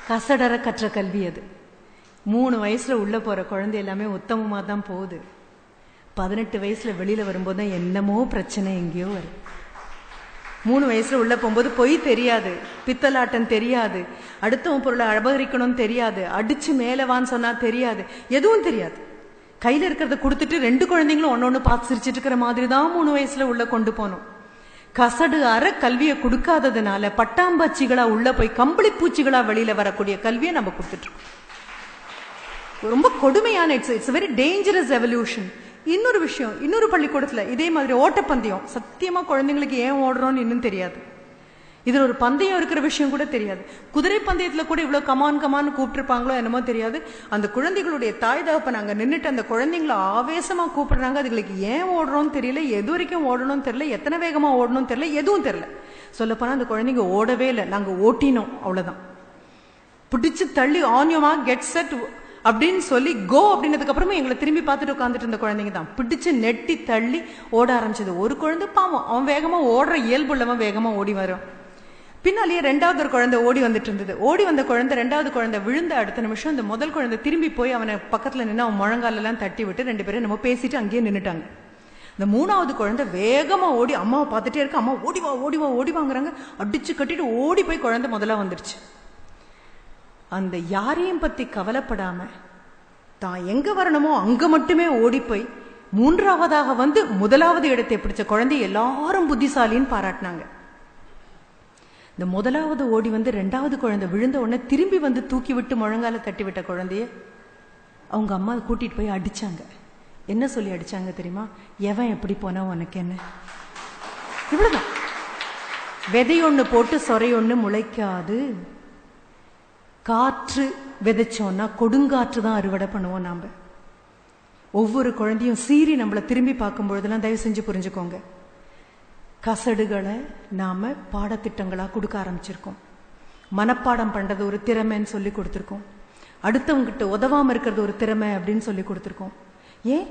கசடர கற்ற கல்வி அது. 3 வயசுல உள்ள போற குழந்தை எல்லாமே உத்தமமா தான் போகுது. 18 வயசுல வெளியில வரும்போது தான் என்னமோ பிரச்சனை எங்கேயோ வரும். 3 வயசுல உள்ள போகும்போது பொய் தெரியாது, பித்தலாட்டம் தெரியாது, அடுத்தவன் பொருளை அபகரிக்கணும்னு தெரியாது, அடிச்சு மேலவான்னு சொன்னா தெரியாது, எதுவும் தெரியாது. கையில இருக்கிறத கொடுத்துட்டு 2 குழந்தைங்களும் ஒன்னொன்னு பார்த்து சிரிச்சிட்டு இருக்கிற மாதிரி தான் 3 வயசுல உள்ள கொண்டு போனோம். கசடு அற கல்வியை கொடுக்காததுனால பட்டாம்பூச்சிகளா உள்ள போய் கம்பளி பூச்சிகளா வெளியில வரக்கூடிய கல்வியை நம்ம கொடுத்துட்டு இருக்கோம். ரொம்ப கொடுமையான இட்ஸ் வெரி டேஞ்சரஸ் எவல்யூஷன். இன்னொரு விஷயம், இன்னொரு பள்ளிக்கூடத்துல இதே மாதிரி ஓட்டப்பந்தயம். சத்தியமா குழந்தைங்களுக்கு ஏன் ஓடுறோம்னு இன்னும் தெரியாது. இதுல ஒரு பந்தயம் இருக்கிற விஷயம் கூட தெரியாது. குதிரை பந்தயத்துல கூட இவ்வளவு கமான் கமான்னு கூப்பிட்டுருப்பாங்களோ என்னமோ தெரியாது. அந்த குழந்தைகளுடைய தாய் தகப்பன் அங்க நின்றுட்டு அந்த குழந்தைங்களை ஆவேசமா கூப்பிடுறாங்க. அதுகளுக்கு ஏன் ஓடுறோம்னு தெரியல, எது வரைக்கும் ஓடணும்னு தெரியல, எத்தனை வேகமா ஓடணும்னு தெரியல, எதுவும் தெரியல. சொல்லப்போனா அந்த குழந்தைங்க ஓடவே இல்லை, நாங்க ஓட்டினோம், அவ்வளவுதான். பிடிச்சு தள்ளி ஆன்யமா கெட் செட் அப்படின்னு சொல்லி கோ அப்படின்னதுக்கு அப்புறமா எங்களை திரும்பி பார்த்துட்டு உட்காந்துட்டு இருந்த குழந்தைங்க தான் பிடிச்சு நெட்டி தள்ளி ஓட ஆரம்பிச்சது. ஒரு குழந்தை பாவம், அவன் வேகமா ஓடுற இயல்பு உள்ளவன் வேகமா ஓடி வரும். பின்னாலேயே 2வது ஒரு குழந்தை ஓடி வந்துட்டு இருந்தது. ஓடி வந்த குழந்தை 2வது குழந்தை விழுந்த அடுத்த நிமிஷம் அந்த முதல் குழந்தை திரும்பி போய் அவனை பக்கத்துல நின்று அவன் முழங்காலெல்லாம் தட்டி விட்டு 2 பேரும் நம்ம பேசிட்டு அங்கேயே நின்னுட்டாங்க. இந்த 3வது குழந்தை வேகமா ஓடி அம்மாவை பார்த்துட்டே இருக்கு. அம்மா ஓடிவா ஓடிவா ஓடிவாங்கிறாங்க. அடிச்சு கட்டிட்டு ஓடி போய் குழந்தை முதல்ல வந்துருச்சு. அந்த யாரையும் பத்தி கவலைப்படாம தான் எங்க வரணுமோ அங்க மட்டுமே ஓடி போய் 3வதாக வந்து 1வது இடத்தை பிடிச்ச குழந்தைய எல்லாரும் புத்திசாலின்னு பாராட்டினாங்க. இந்த 1வது ஓடி வந்து 2வது குழந்தை விழுந்த உடனே திரும்பி வந்து தூக்கி விட்டு முழங்கால தட்டி விட்ட குழந்தைய அவங்க அம்மா கூட்டிட்டு போய் அடிச்சாங்க. என்ன சொல்லி அடிச்சாங்க தெரியுமா? எவன் எப்படி போனா உனக்கு என்ன? இவ்வளவுதான். விதையொன்னு போட்டு சொரையொன்னு முளைக்காது. காற்று விதைச்சோன்னா கொடுங்காற்று தான் அறுவடை பண்ணுவோம் நாம. ஒவ்வொரு குழந்தையும் சீறி நம்மளை திரும்பி பார்க்கும் பொழுதெல்லாம் தயவு செஞ்சு புரிஞ்சுக்கோங்க, கசடுகளை நாம பாடத்திட்டங்களா கொடுக்க ஆரம்பிச்சிருக்கோம். மனப்பாடம் பண்றது ஒரு திறமைன்னு சொல்லி கொடுத்துருக்கோம். அடுத்தவங்க கிட்ட உதவாம இருக்கிறது ஒரு திறமை அப்படின்னு சொல்லி கொடுத்துருக்கோம். ஏன்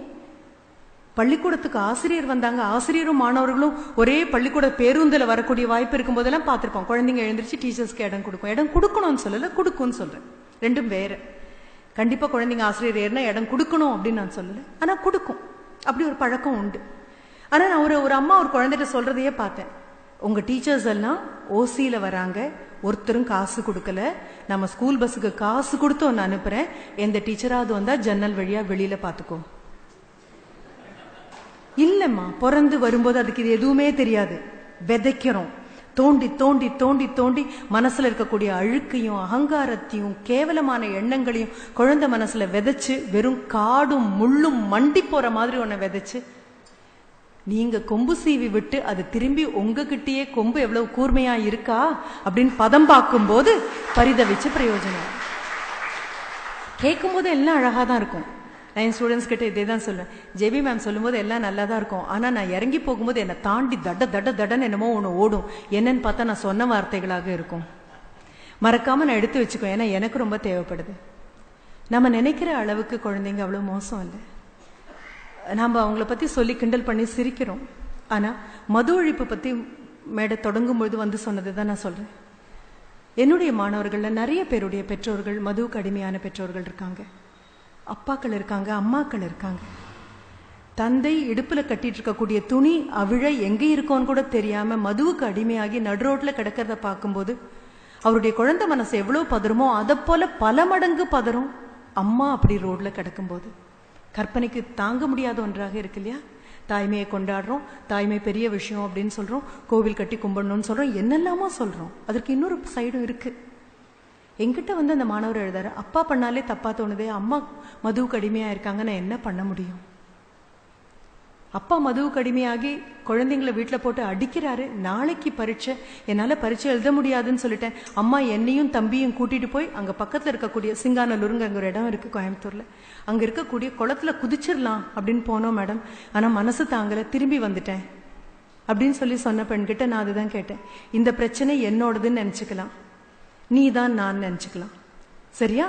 பள்ளிக்கூடத்துக்கு ஆசிரியர் வந்தாங்க, ஆசிரியரும் மாணவர்களும் ஒரே பள்ளிக்கூட பேருந்துல வரக்கூடிய வாய்ப்பு இருக்கும் போதெல்லாம் பார்த்திருப்போம். குழந்தைங்க எழுந்திரிச்சு டீச்சர்ஸ்க்கு இடம் கொடுக்கும். இடம் கொடுக்கணும்னு சொல்லல, கொடுக்கும்னு சொல்றேன். ரெண்டும் வேற. கண்டிப்பா குழந்தைங்க ஆசிரியர் ஏறினா இடம் கொடுக்கணும் அப்படின்னு நான் சொல்லல, ஆனா கொடுக்கும். அப்படி ஒரு பழக்கம் உண்டு. ஆனா நான் ஒரு அம்மா ஒரு குழந்தைகிட்ட சொல்றதையே பார்த்தேன். உங்க டீச்சர்ஸ் எல்லாம் ஓசியில வராங்க, ஒருத்தரும் காசு கொடுக்கல, நம்ம ஸ்கூல் பஸ்ஸுக்கு காசு கொடுத்து ஒன்னு அனுப்புறேன், எந்த டீச்சராவது வந்தா ஜன்னல் வழியா வெளியில பாத்துக்கோ. இல்லம்மா, பிறந்து வரும்போது அதுக்கு இது எதுவுமே தெரியாது. விதைக்கிறோம். தோண்டி தோண்டி தோண்டி தோண்டி மனசுல இருக்கக்கூடிய அழுக்கையும் அகங்காரத்தையும் கேவலமான எண்ணங்களையும் குழந்தை மனசுல விதைச்சு வெறும் காடும் முள்ளும் மண்டி போற மாதிரி ஒன்ன விதைச்சு நீங்க கொம்பு சீவி விட்டு அது திரும்பி உங்ககிட்டயே கொம்பு எவ்வளவு கூர்மையா இருக்கா அப்படின்னு பதம் பார்க்கும் போது பரிதவிச்சு பிரயோஜனம். கேட்கும் போது எல்லாம் அழகாதான் இருக்கும். நான் ஸ்டூடெண்ட்ஸ் கிட்ட இதே தான் சொல்லுவேன். ஜெபி மேம் சொல்லும் போது எல்லாம் நல்லா தான் இருக்கும், ஆனா நான் இறங்கி போகும்போது என்னை தாண்டி தட தட தடன்னு என்னமோ ஒன்று ஓடும். என்னன்னு பார்த்தா நான் சொன்ன வார்த்தைகளாக இருக்கும். மறக்காம நான் எடுத்து வச்சுக்கோ, ஏன்னா எனக்கு ரொம்ப தேவைப்படுது. நம்ம நினைக்கிற அளவுக்கு குழந்தைங்க அவ்வளவு மோசம் இல்லை. நாம அவங்கள பத்தி சொல்லி கிண்டல் பண்ணி சிரிக்கிறோம். ஆனா மது ஒழிப்பு பத்தி மேடை தொடங்கும் பொழுது வந்து சொன்னதுதான் நான் சொல்றேன். என்னுடைய மாணவர்கள்ல நிறைய பேருடைய பெற்றோர்கள் மதுவுக்கு அடிமையான பெற்றோர்கள் இருக்காங்க. அப்பாக்கள் இருக்காங்க, அம்மாக்கள் இருக்காங்க. தந்தை இடுப்புல கட்டிட்டு இருக்கக்கூடிய துணி அவிழ எங்க இருக்கோன்னு கூட தெரியாம மதுவுக்கு அடிமையாகி நடுரோட்ல கிடக்கிறத பார்க்கும்போது அவருடைய குழந்தை மனசு எவ்வளவு பதறுமோ அதை போல பல மடங்கு பதறும் அம்மா அப்படி ரோட்ல கிடக்கும்போது. கற்பனைக்கு தாங்க முடியாத ஒன்றாக இருக்கு இல்லையா? தாய்மையை கொண்டாடுறோம், தாய்மை பெரிய விஷயம் அப்படின்னு சொல்றோம், கோவில் கட்டி கும்பிடணும்னு சொல்றோம், என்னெல்லாமோ சொல்றோம். அதற்கு இன்னொரு சைடும் இருக்கு. என்கிட்ட வந்து அந்த மாணவர் எழுதாரு, அப்பா பண்ணாலே தப்பா தோணுதே, அம்மா மதுவுக்கு அடிமையா இருக்காங்க, நான் என்ன பண்ண முடியும்? அப்பா மதுவுக்கு அடிமையாகி குழந்தைங்களை வீட்டில் போட்டு அடிக்கிறாரு. நாளைக்கு பரீட்சை, என்னால பரீட்சை எழுத முடியாதுன்னு சொல்லிட்டேன். அம்மா என்னையும் தம்பியும் கூட்டிட்டு போய் அங்க பக்கத்துல இருக்கக்கூடிய சிங்காநல்லூருங்க அங்க ஒரு இடம் இருக்கு கோயம்புத்தூர்ல, அங்க இருக்கக்கூடிய குளத்துல குதிச்சிடலாம் அப்படின்னு போனோம் மேடம். ஆனா மனசு தாங்கல, திரும்பி வந்துட்டேன் அப்படின்னு சொல்லி சொன்ன பெண்கிட்ட நான் அதுதான் கேட்டேன். இந்த பிரச்சனை என்னோடதுன்னு நினைச்சுக்கலாம், நீ தான் நான் நினைச்சுக்கலாம், சரியா?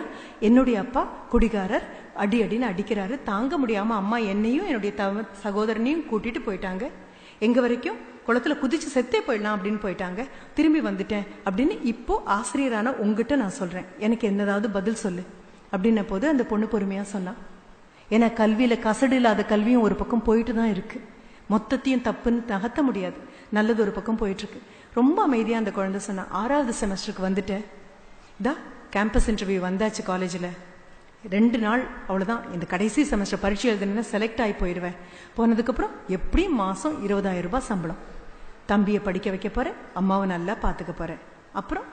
என்னுடைய அப்பா குடிகாரர், அடி அடின்னு அடிக்கிறாரு, தாங்க முடியாம அம்மா என்னையும் என்னுடைய சகோதரனையும் கூட்டிட்டு போயிட்டாங்க. எங்க வரைக்கும் குளத்துல குதிச்சு செத்தே போயிடலாம் அப்படின்னு போயிட்டாங்க. திரும்பி வந்துட்டேன் அப்படின்னு இப்போ ஆசிரியரான உங்ககிட்ட நான் சொல்றேன், எனக்கு என்னதாவது பதில் சொல்லு அப்படின்ன போது அந்த பொண்ணு பொறுமையா சொன்னா, ஏன்னா கல்வியில கசடு இல்லாத கல்வியும் ஒரு பக்கம் போயிட்டு தான் இருக்கு. மொத்தத்தையும் தப்புன்னு நகர்த்த முடியாது. நல்லது ஒரு பக்கம் போயிட்டு இருக்கு. ரொம்ப அமைதியா அந்த குழந்தை சொன்னா, 6வது செமஸ்டருக்கு வந்துட்டேன், இதா கேம்பஸ் இன்டர்வியூ வந்தாச்சு காலேஜில், 2 நாள் அவ்வளோதான், இந்த கடைசி செமஸ்டர் பரீட்சை எழுதுனா செலக்ட் ஆகி போயிடுவேன். போனதுக்கப்புறம் எப்படியும் மாதம் 20,000 ரூபாய் சம்பளம். தம்பியை படிக்க வைக்க போகிறேன், அம்மாவை நல்லா பார்த்துக்க போகிறேன். அப்புறம்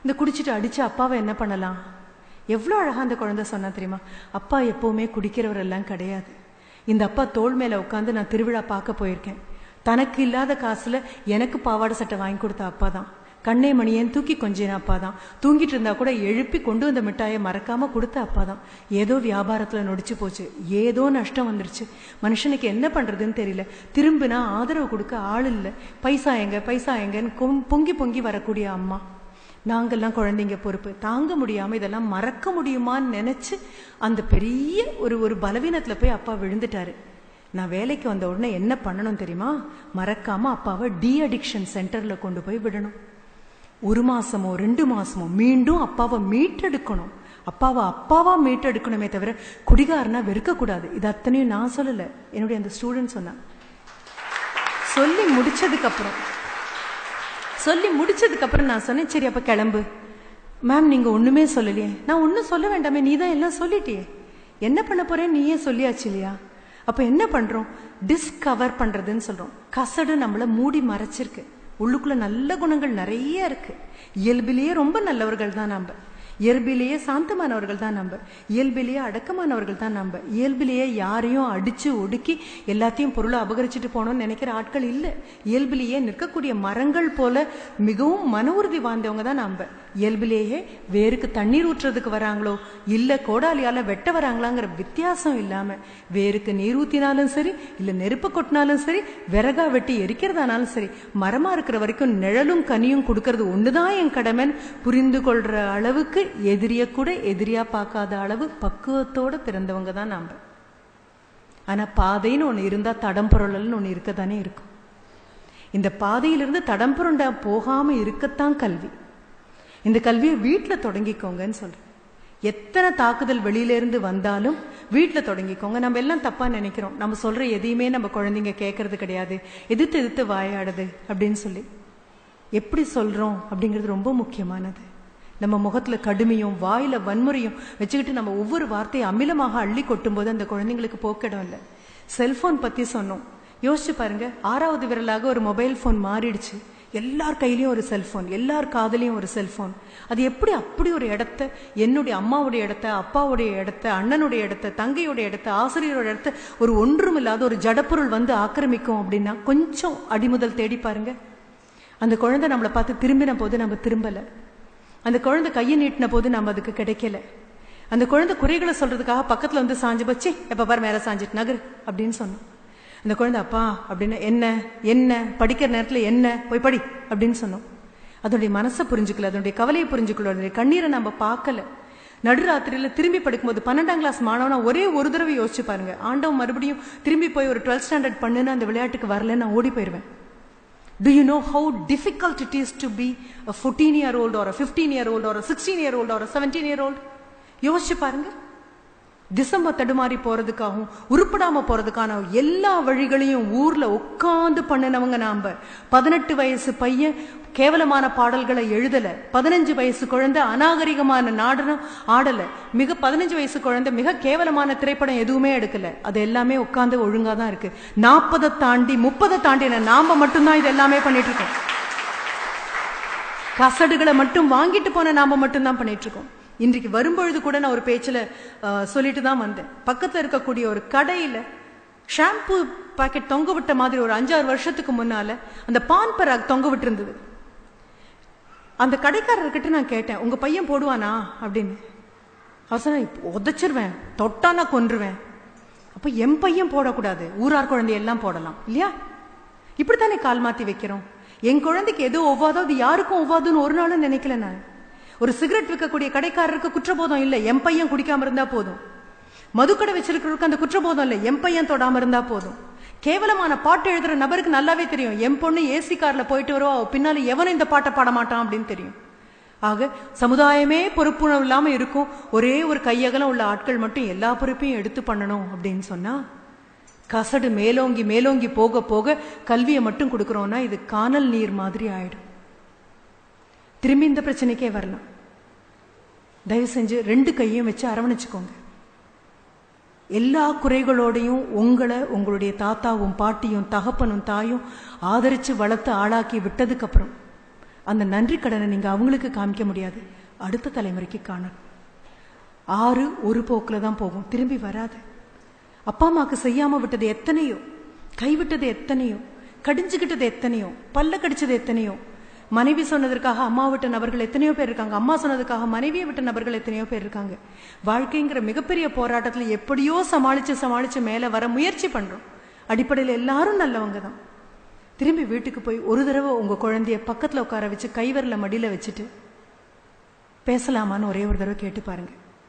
இந்த குடிச்சிட்டு அடித்து அப்பாவை என்ன பண்ணலாம்? எவ்வளோ அழகாக அந்த குழந்தை சொன்னா தெரியுமா? அப்பா எப்போவுமே குடிக்கிறவரெல்லாம் கிடையாது. இந்த அப்பா தோள் மேலே உட்காந்து நான் திருவிழா பார்க்க போயிருக்கேன். தனக்கு இல்லாத காசில் எனக்கு பாவாடை சட்டை வாங்கி கொடுத்த அப்பா தான். கண்ணே மணியன் தூக்கி கொஞ்சின அப்பா தான். தூங்கிட்டு இருந்தா கூட எழுப்பி கொண்டு வந்த மிட்டாயை மறக்காம கொடுத்த அப்பா தான். ஏதோ வியாபாரத்துல நொடிச்சு போச்சு, ஏதோ நஷ்டம் வந்துருச்சு, மனுஷனுக்கு என்ன பண்றதுன்னு தெரியல, திரும்பினா ஆதரவு கொடுக்க ஆள் இல்லை, பைசா எங்கன்னு பொங்கி பொங்கி வரக்கூடிய அம்மா. நாங்கெல்லாம் குழந்தைங்க பொறுப்பு தாங்க முடியாம இதெல்லாம் மறக்க முடியுமான்னு நினைச்சு அந்த பெரிய ஒரு பலவீனத்துல போய் அப்பா விழுந்துட்டாரு. நான் வேலைக்கு வந்த உடனே என்ன பண்ணணும் தெரியுமா? மறக்காம அப்பாவை டி அடிக்ஷன் சென்டர்ல கொண்டு போய் விடணும். 1 மாசமோ 2 மாசமோ மீண்டும் அப்பாவை மீட்டெடுக்கணும். அப்பாவா மீட்டெடுக்கணுமே தவிர குடிகாரனா வெறுக்க கூடாது. இது அத்தனையும் நான் சொல்லல, என்னுடைய அந்த ஸ்டூடெண்ட் சொன்னா. சொல்லி முடிச்சதுக்கு அப்புறம் நான் சொன்னேன், சரி அப்ப கிளம்பு. மேம் நீங்க ஒண்ணுமே சொல்லலையே. நான் ஒன்னும் சொல்ல வேண்டாமே, நீ தான் எல்லாம் சொல்லிட்டியே, என்ன பண்ண போறேன் நீயே சொல்லியாச்சு இல்லையா? அப்ப என்ன பண்றோம்? டிஸ்கவர் பண்றதுன்னு சொல்றோம். கசடு நம்மள மூடி மறைச்சிருக்கு. உள்ளுக்குள்ள நல்ல குணங்கள் நிறைய இருக்கு. இயல்பிலேயே ரொம்ப நல்லவர்கள் தான் நம்ம, இயல்பிலேயே சாந்தமானவர்கள் தான் நம்ம, இயல்பிலேயே அடக்கமானவர்கள் தான் நம்ம, இயல்பிலேயே யாரையும் அடிச்சு ஒடுக்கி எல்லாத்தையும் பொருளை அபகரிச்சுட்டு போனோம்னு நினைக்கிற ஆட்கள் இல்லை. இயல்பிலேயே நிற்கக்கூடிய மரங்கள் போல மிகவும் மன உறுதி வாழ்ந்தவங்க தான் நம்ம. இயல்பிலேயே வேருக்கு தண்ணீர் ஊற்றுறதுக்கு வராங்களோ இல்ல கோடாலியால வெட்ட வராங்களாங்கிற வித்தியாசம் இல்லாம, வேருக்கு நீர் ஊத்தினாலும் சரி, இல்ல நெருப்பு கொட்டினாலும் சரி, விறகா வெட்டி எரிக்கிறதானாலும் சரி, மரமா இருக்கிற வரைக்கும் நிழலும் கனியும் கொடுக்கறது ஒண்ணுதான் என் கடமைன்னு புரிந்து கொள்ற அளவுக்கு, எதிரிய கூட எதிரியா பார்க்காத அளவு பக்குவத்தோட பிறந்தவங்க தான் நாம. ஆனா பாதைன்னு ஒண்ணு இருந்தா தடம்புரல்னு ஒண்ணு இருக்கத்தானே இருக்கும். இந்த பாதையிலிருந்து தடம்புரண்டா போகாம இருக்கத்தான் கல்வி. இந்த கல்வியை வீட்டுல தொடங்கிக்கோங்கன்னு சொல்றேன். எத்தனை தாக்குதல் வெளியில இருந்து வந்தாலும் வீட்டுல தொடங்கிக்கோங்க. நம்ம எல்லாம் தப்பா நினைக்கிறோம், நம்ம சொல்ற எதையுமே நம்ம குழந்தைங்க கேட்கறது கிடையாது, எதிர்த்து வாயாடுது அப்படின்னு சொல்லி. எப்படி சொல்றோம் அப்படிங்கிறது ரொம்ப முக்கியமானது. நம்ம முகத்துல கடுமையும் வாயில வன்முறையும் வச்சுக்கிட்டு நம்ம ஒவ்வொரு வார்த்தையை அமிலமாக அள்ளி கொட்டும் போது அந்த குழந்தைங்களுக்கு போக்கிடம் இல்லை. செல்போன் பத்தி சொன்னோம், யோசிச்சு பாருங்க. 6வது விரலாக ஒரு மொபைல் போன் மாறிடுச்சு. எல்லார் கையிலயும் ஒரு செல்போன், எல்லார் காதலையும் ஒரு செல்போன். அது எப்படி அப்படி ஒரு இடத்த, என்னுடைய அம்மாவுடைய இடத்த, அப்பாவுடைய இடத்த, அண்ணனுடைய இடத்த, தங்கையுடைய இடத்த, ஆசிரியரோட இடத்த ஒரு ஒன்றும் இல்லாத ஒரு ஜடப்பொருள் வந்து ஆக்கிரமிக்கும் அப்படின்னா கொஞ்சம் அடிமுதல் தேடி பாருங்க. அந்த குழந்தை நம்மளை பார்த்து திரும்பின போது நம்ம திரும்பல, அந்த குழந்தை கையை நீட்டின போது நம்ம அதுக்கு கிடைக்கல, அந்த குழந்தை குறைகளை சொல்றதுக்காக பக்கத்துல வந்து சாஞ்சு பச்சு எப்ப பாரு மேல சாஞ்சிட்டு நகரு அப்படின்னு சொன்னோம். அந்த குழந்தை அப்பா அப்படின்னு என்ன படிக்கிற நேரத்துல என்ன போய் படி அப்படின்னு சொன்னோம். அதனுடைய மனசை புரிஞ்சுக்கல, அதனுடைய கவலையை புரிஞ்சுக்கல, அதனுடைய கண்ணீரை நம்ம பார்க்கல. நடுராத்திரியில திரும்பி படிக்கும்போது 12ஆம் கிளாஸ் மாணவனா ஒரே ஒரு தடவை யோசிச்சு பாருங்க, ஆண்டவன் மறுபடியும் திரும்பி போய் ஒரு 12th ஸ்டாண்டர்ட் பண்ணுன்னு அந்த விளையாட்டுக்கு வரல, நான் ஓடி போயிருவேன். Do you know how difficult it is to be a 14-year-old or a 15-year-old or a 16-year-old or a 17-year-old? யோசிச்சு பாருங்க. டிசம்பர் தடுமாறி போறதுக்காகவும் உருப்படாம போறதுக்கான எல்லா வழிகளையும் ஊர்ல உட்கார்ந்து பண்ணினவங்க நாம. 18 வயசு பையன் கேவலமான பாடல்களை எழுதல, 15 வயசு குழந்தை அநாகரிகமான நாடனம் ஆடல, 15 வயசு குழந்தை மிக கேவலமான திரைப்படம் எதுவுமே எடுக்கல. அது எல்லாமே உட்கார்ந்து ஒழுங்கா தான் இருக்கு. 40 தாண்டி 30 தாண்டி நாம மட்டும்தான் இது எல்லாமே பண்ணிட்டு இருக்கோம். கசடுகளை மட்டும் வாங்கிட்டு போன நாம மட்டும்தான் பண்ணிட்டு இருக்கோம். இன்றைக்கு வரும்பொழுது கூட நான் ஒரு பேச்சில் சொல்லிட்டு தான் வந்தேன். பக்கத்தில் இருக்கக்கூடிய ஒரு கடையில் ஷாம்பு பாக்கெட் தொங்க விட்ட மாதிரி ஒரு 5-6 வருஷத்துக்கு முன்னால அந்த பான் பராக் தொங்க விட்டு இருந்தது. அந்த கடைக்காரர்கிட்ட நான் கேட்டேன், உங்க பையன் போடுவானா அப்படின்னு. அவர் சொன்னா, உதச்சிருவேன், தொட்டானா கொன்றுவேன். அப்ப என் பையன் போடக்கூடாது, ஊரார் குழந்தையெல்லாம் போடலாம் இல்லையா? இப்படித்தானே கால் மாத்தி வைக்கிறோம். என் குழந்தைக்கு எதோ ஒவ்வாதோ அது யாருக்கும் ஒவ்வாதுன்னு ஒரு நாளும் நினைக்கல நான். ஒரு சிகரெட் விற்கக்கூடிய கடைக்காரருக்கு குற்றபோதம் இல்லை, என் பையன் குடிக்காம இருந்தா போதும். மதுக்கடை வச்சிருக்கிறவருக்கு அந்த குற்றபோதம் இல்லை, என் பையன் தொடாம இருந்தா போதும். கேவலமான பாட்டு எழுதுற நபருக்கு நல்லாவே தெரியும், என் பொண்ணு ஏசி கார்ல போயிட்டு வருவா, பின்னால எவனும் இந்த பாட்டை பாட மாட்டான் அப்படின்னு தெரியும். ஆக சமுதாயமே பொறுப்புணர்வு இல்லாம இருக்கும், ஒரே ஒரு கையகலம் உள்ள ஆட்கள் மட்டும் எல்லா பொறுப்பையும் எடுத்து பண்ணணும் அப்படின்னு சொன்னா கசடு மேலோங்கி மேலோங்கி போக போக கல்வியை மட்டும் கொடுக்கறோம்னா இது கானல் நீர் மாதிரி ஆயிடும். திரும்பி இந்த பிரச்சனைக்கே வரலாம். தயவு செஞ்சு 2 கையும் வச்சு அரவணைச்சுக்கோங்க. எல்லா குறைகளோடையும் உங்களை உங்களுடைய தாத்தாவும் பாட்டியும் தகப்பனும் தாயும் ஆதரிச்சு வளர்த்து ஆளாக்கி விட்டதுக்கு அப்புறம் அந்த நன்றி கடனை நீங்க அவங்களுக்கு காமிக்க முடியாது, அடுத்த தலைமுறைக்கு காணணும். ஆறு ஒரு போக்குல தான் போகும், திரும்பி வராது. அப்பா அம்மாவுக்கு செய்யாம விட்டது எத்தனையோ, கைவிட்டது எத்தனையோ, கடிஞ்சுக்கிட்டது எத்தனையோ, பல்ல கடிச்சது எத்தனையோ. மனைவி சொன்னதற்காக அம்மா விட்ட நபர்கள் எத்தனையோ பேர் இருக்காங்க, அம்மா சொன்னதுக்காக மனைவியை விட்ட நபர்கள் எத்தனையோ பேர் இருக்காங்க. வாழ்க்கைங்கிற மிகப்பெரிய போராட்டத்துல எப்படியோ சமாளிச்சு மேல வர முயற்சி பண்றோம். அடிப்படையில் எல்லாரும் நல்லவங்க தான். திரும்பி வீட்டுக்கு போய் ஒரு தடவை உங்க குழந்தைய பக்கத்துல உட்கார வச்சு கைவரல மடியில வச்சுட்டு பேசலாமான்னு ஒரே ஒரு தடவை கேட்டு பாருங்க.